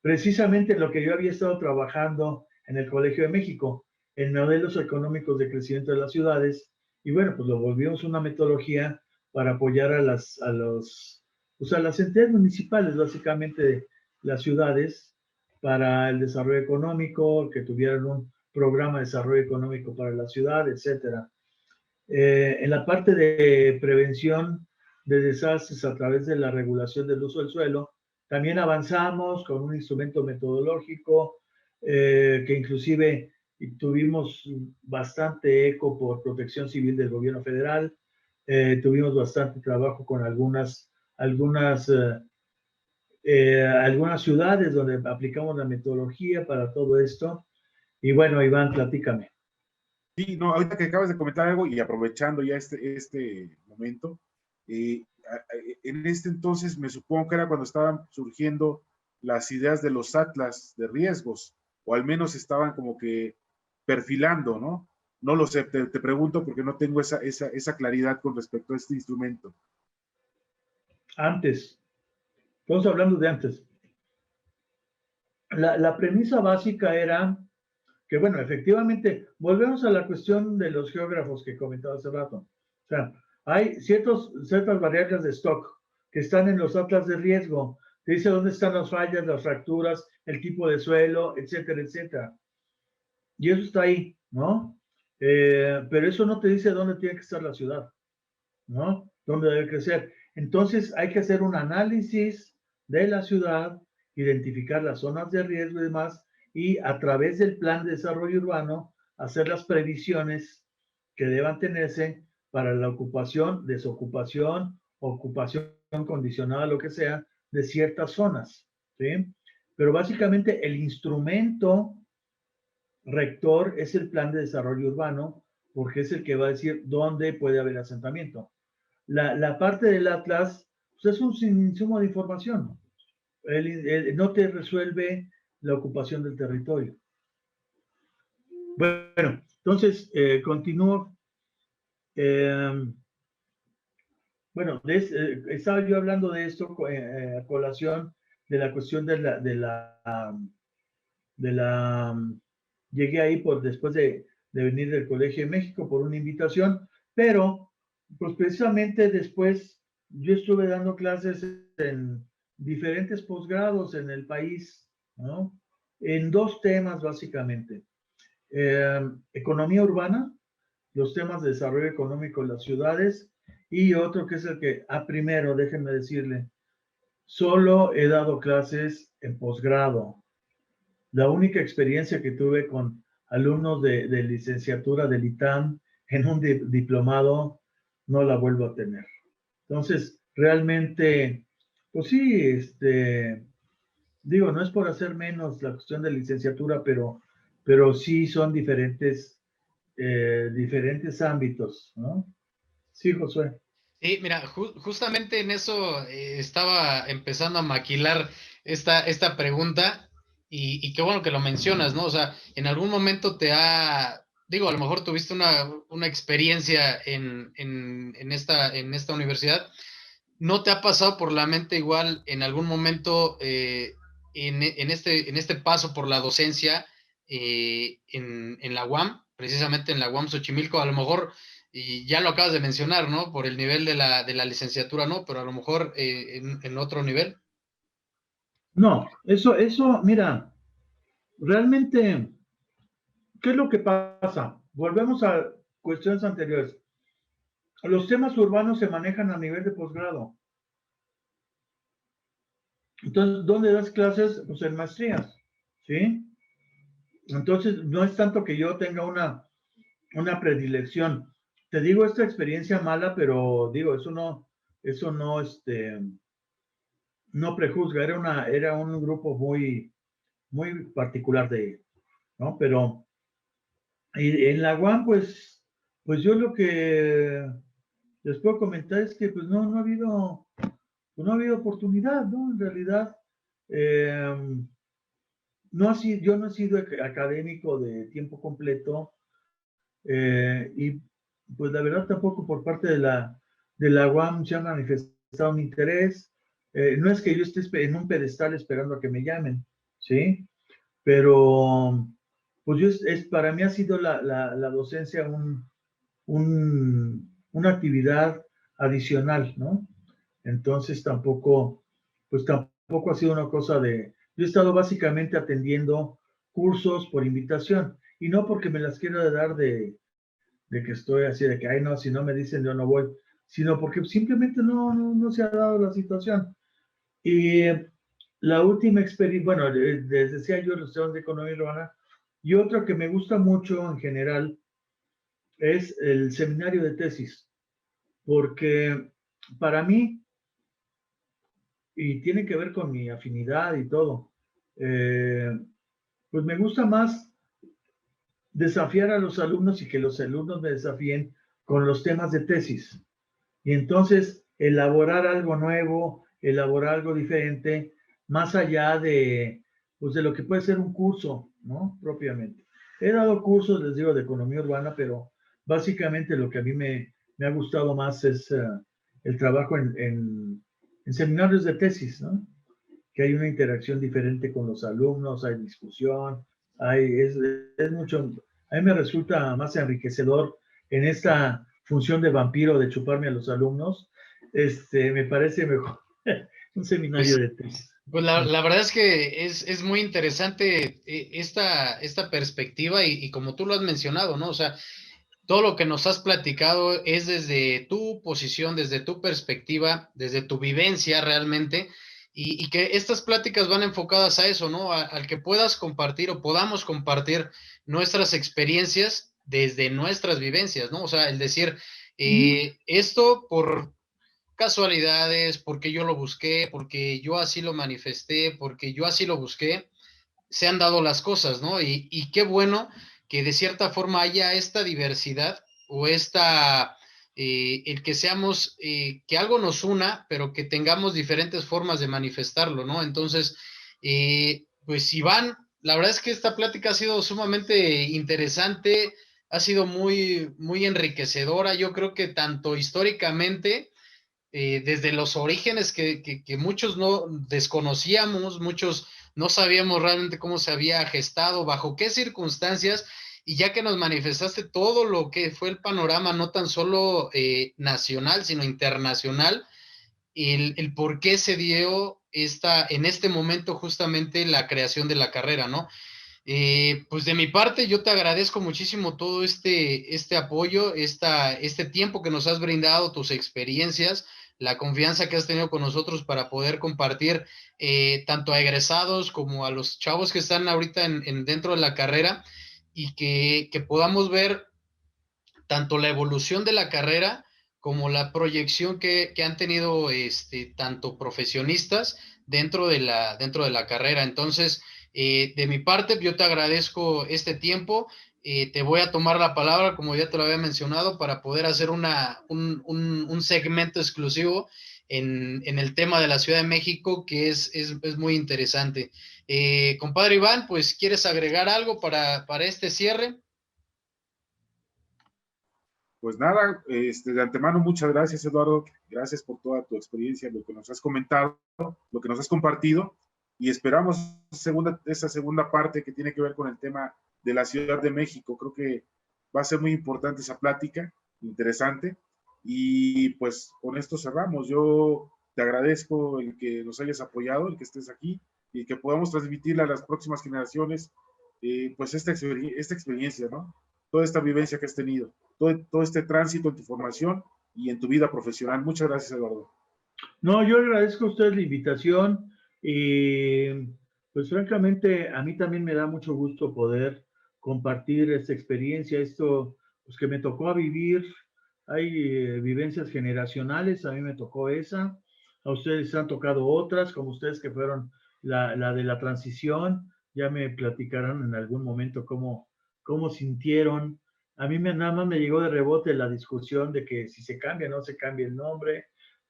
precisamente lo que yo había estado trabajando en el Colegio de México, en modelos económicos de crecimiento de las ciudades, y bueno, pues lo volvimos una metodología para apoyar a las entidades municipales, básicamente de las ciudades, para el desarrollo económico, que tuvieran un programa de desarrollo económico para la ciudad, etcétera. En la parte de prevención de desastres a través de la regulación del uso del suelo, también avanzamos con un instrumento metodológico que inclusive tuvimos bastante eco por Protección Civil del Gobierno Federal, tuvimos bastante trabajo con algunas ciudades donde aplicamos la metodología para todo esto. Y bueno, Iván, platícame. Sí, no, ahorita que acabas de comentar algo y aprovechando ya este momento, en este entonces me supongo que era cuando estaban surgiendo las ideas de los atlas de riesgos, o al menos estaban como que perfilando, ¿no? No lo sé, te pregunto porque no tengo esa claridad con respecto a este instrumento. Antes, estamos hablando de antes. La premisa básica era que, bueno, efectivamente, volvemos a la cuestión de los geógrafos que comentaba hace rato. O sea, hay ciertas variables de stock que están en los atlas de riesgo, que dice dónde están las fallas, las fracturas, el tipo de suelo, etcétera, etcétera. Y eso está ahí, ¿no? Pero eso no te dice dónde tiene que estar la ciudad, ¿no? Dónde debe crecer. Entonces hay que hacer un análisis de la ciudad, identificar las zonas de riesgo y demás, y a través del plan de desarrollo urbano hacer las previsiones que deban tenerse para la ocupación, desocupación, ocupación condicionada, lo que sea, de ciertas zonas, ¿sí? Pero básicamente el instrumento rector es el plan de desarrollo urbano, porque es el que va a decir dónde puede haber asentamiento. La parte del Atlas pues es un insumo de información. No te resuelve la ocupación del territorio. Bueno, entonces continúo. Bueno, estaba yo hablando de esto a colación de la cuestión llegué ahí después de venir del Colegio de México por una invitación, pero pues precisamente después yo estuve dando clases en diferentes posgrados en el país, ¿no? En dos temas básicamente. Economía urbana, los temas de desarrollo económico en las ciudades, y otro que es el que, primero, déjenme decirle, solo he dado clases en posgrado. La única experiencia que tuve con alumnos de licenciatura del ITAM en un diplomado, no la vuelvo a tener. Entonces, realmente, pues sí, digo, no es por hacer menos la cuestión de licenciatura, pero sí son diferentes ámbitos, ¿no? Sí, Josué. Sí, mira, justamente en eso estaba empezando a maquilar esta pregunta y qué bueno que lo mencionas, ¿no? O sea, en algún momento digo, a lo mejor tuviste una experiencia en esta universidad. ¿No te ha pasado por la mente igual en algún momento en este paso por la docencia en la UAM, precisamente en la UAM Xochimilco, a lo mejor, y ya lo acabas de mencionar, ¿no? Por el nivel de la licenciatura, ¿no? Pero a lo mejor en otro nivel. No, mira, realmente, ¿qué es lo que pasa? Volvemos a cuestiones anteriores. Los temas urbanos se manejan a nivel de posgrado. Entonces, ¿dónde das clases? Pues en maestrías, ¿sí? Entonces, no es tanto que yo tenga una predilección. Te digo esta experiencia mala, pero digo, eso no, no prejuzga, era un grupo muy particular ¿no? Pero en la UAM, pues yo lo que les puedo comentar es que pues no ha habido oportunidad, ¿no? En realidad, eh, yo no he sido académico de tiempo completo, y pues la verdad tampoco por parte de la UAM se ha manifestado un interés. No es que yo esté en un pedestal esperando a que me llamen, ¿sí? Pero pues para mí ha sido la docencia una actividad adicional, ¿no? Entonces pues tampoco ha sido una cosa yo he estado básicamente atendiendo cursos por invitación, y no porque me las quiera dar de que estoy así, de que, ay, no, si no me dicen yo no voy, sino porque simplemente no se ha dado la situación. Y la última experiencia, bueno, les decía yo, los temas de economía urbana, y otro que me gusta mucho en general es el seminario de tesis, porque para mí, y tiene que ver con mi afinidad y todo, pues me gusta más desafiar a los alumnos y que los alumnos me desafíen con los temas de tesis. Y entonces elaborar algo nuevo, elaborar algo diferente, más allá pues de lo que puede ser un curso, ¿no? Propiamente. He dado cursos, les digo, de economía urbana, pero básicamente lo que a mí me ha gustado más es el trabajo en seminarios de tesis, ¿no? Que hay una interacción diferente con los alumnos, hay discusión, es mucho, a mí me resulta más enriquecedor en esta función de vampiro de chuparme a los alumnos, me parece mejor un seminario Pues, de tesis. pues la verdad es que es muy interesante esta perspectiva y como tú lo has mencionado, ¿no? O sea, todo lo que nos has platicado es desde tu posición, desde tu perspectiva, desde tu vivencia realmente, y que estas pláticas van enfocadas a eso, ¿no? Al que puedas compartir o podamos compartir nuestras experiencias desde nuestras vivencias, ¿no? O sea, el decir, esto por casualidades, porque yo lo busqué, porque yo así lo manifesté, porque yo así lo busqué, se han dado las cosas, ¿no? Y qué bueno que de cierta forma haya esta diversidad o el que seamos, que algo nos una, pero que tengamos diferentes formas de manifestarlo, ¿no? Entonces, pues Iván, la verdad es que esta plática ha sido sumamente interesante, ha sido muy enriquecedora, yo creo que tanto históricamente, desde los orígenes que muchos no desconocíamos, muchos no sabíamos realmente cómo se había gestado, bajo qué circunstancias, y ya que nos manifestaste todo lo que fue el panorama, no tan solo nacional, sino internacional, el por qué se dio en este momento justamente la creación de la carrera, ¿no? Pues de mi parte, yo te agradezco muchísimo todo este apoyo, este tiempo que nos has brindado, tus experiencias, la confianza que has tenido con nosotros para poder compartir tanto a egresados como a los chavos que están ahorita dentro de la carrera y que podamos ver tanto la evolución de la carrera como la proyección que han tenido tanto profesionistas dentro de la carrera. Entonces, de mi parte, yo te agradezco este tiempo. Te voy a tomar la palabra, como ya te lo había mencionado, para poder hacer un segmento exclusivo en el tema de la Ciudad de México, que es muy interesante. Compadre Iván, pues, ¿quieres agregar algo para este cierre? Pues nada, de antemano, muchas gracias, Eduardo. Gracias por toda tu experiencia, lo que nos has comentado, lo que nos has compartido. Y esperamos esa segunda parte que tiene que ver con el tema de la Ciudad de México. Creo que va a ser muy importante esa plática, interesante. Y pues con esto cerramos. Yo te agradezco el que nos hayas apoyado, el que estés aquí y que podamos transmitirle a las próximas generaciones pues esta experiencia, ¿no? Toda esta vivencia que has tenido, todo este tránsito en tu formación y en tu vida profesional. Muchas gracias, Eduardo. No, yo agradezco a ustedes la invitación y pues francamente a mí también me da mucho gusto poder compartir esta experiencia, esto pues que me tocó a vivir. Hay vivencias generacionales, a mí me tocó esa, a ustedes han tocado otras, como ustedes que fueron la de la transición, ya me platicarán en algún momento cómo sintieron. A mí nada más me llegó de rebote la discusión de que si se cambia o no se cambia el nombre.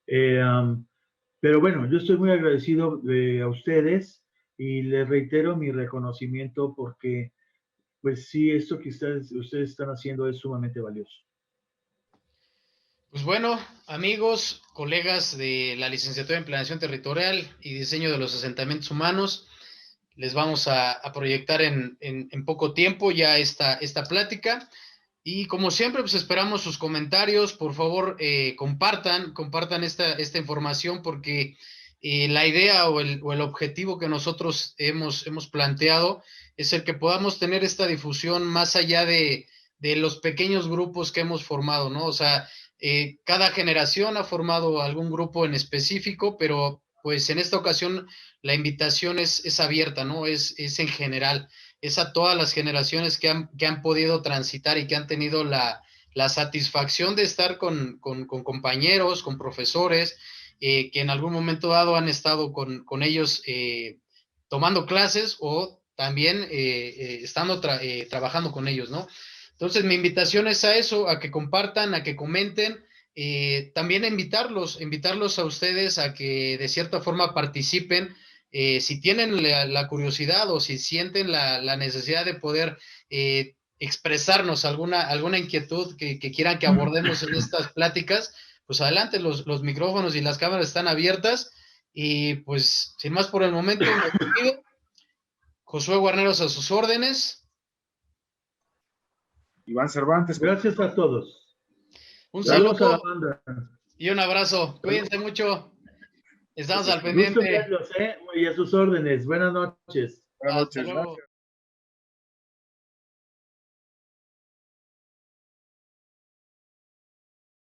Pero bueno, yo estoy muy agradecido a ustedes y les reitero mi reconocimiento porque, pues sí, esto que ustedes están haciendo es sumamente valioso. Pues bueno, amigos, colegas de la licenciatura en Planeación Territorial y Diseño de los Asentamientos Humanos, les vamos a proyectar en poco tiempo ya esta plática. Y como siempre, pues esperamos sus comentarios. Por favor, compartan esta información porque la idea o el objetivo que nosotros hemos planteado es el que podamos tener esta difusión más allá de los pequeños grupos que hemos formado, ¿no? O sea, cada generación ha formado algún grupo en específico, pero pues en esta ocasión la invitación es abierta, ¿no? Es en general, es a todas las generaciones que han podido transitar y que han tenido la satisfacción de estar con compañeros, con profesores, que en algún momento dado han estado con ellos tomando clases o también estando trabajando con ellos, ¿no? Entonces, mi invitación es a eso, a que compartan, a que comenten, también a invitarlos a ustedes a que de cierta forma participen, si tienen la curiosidad o si sienten la necesidad de poder expresarnos alguna inquietud que quieran que abordemos en estas pláticas, pues adelante, los micrófonos y las cámaras están abiertas y pues sin más por el momento, me despido. Josué Guarneros a sus órdenes. Iván Cervantes. Gracias a todos. Un Saludos saludo a la banda. y un abrazo. Cuídense mucho. Estamos al Gusto pendiente. verlos, y a sus órdenes. Buenas noches. Buenas Hasta noches. luego. Gracias.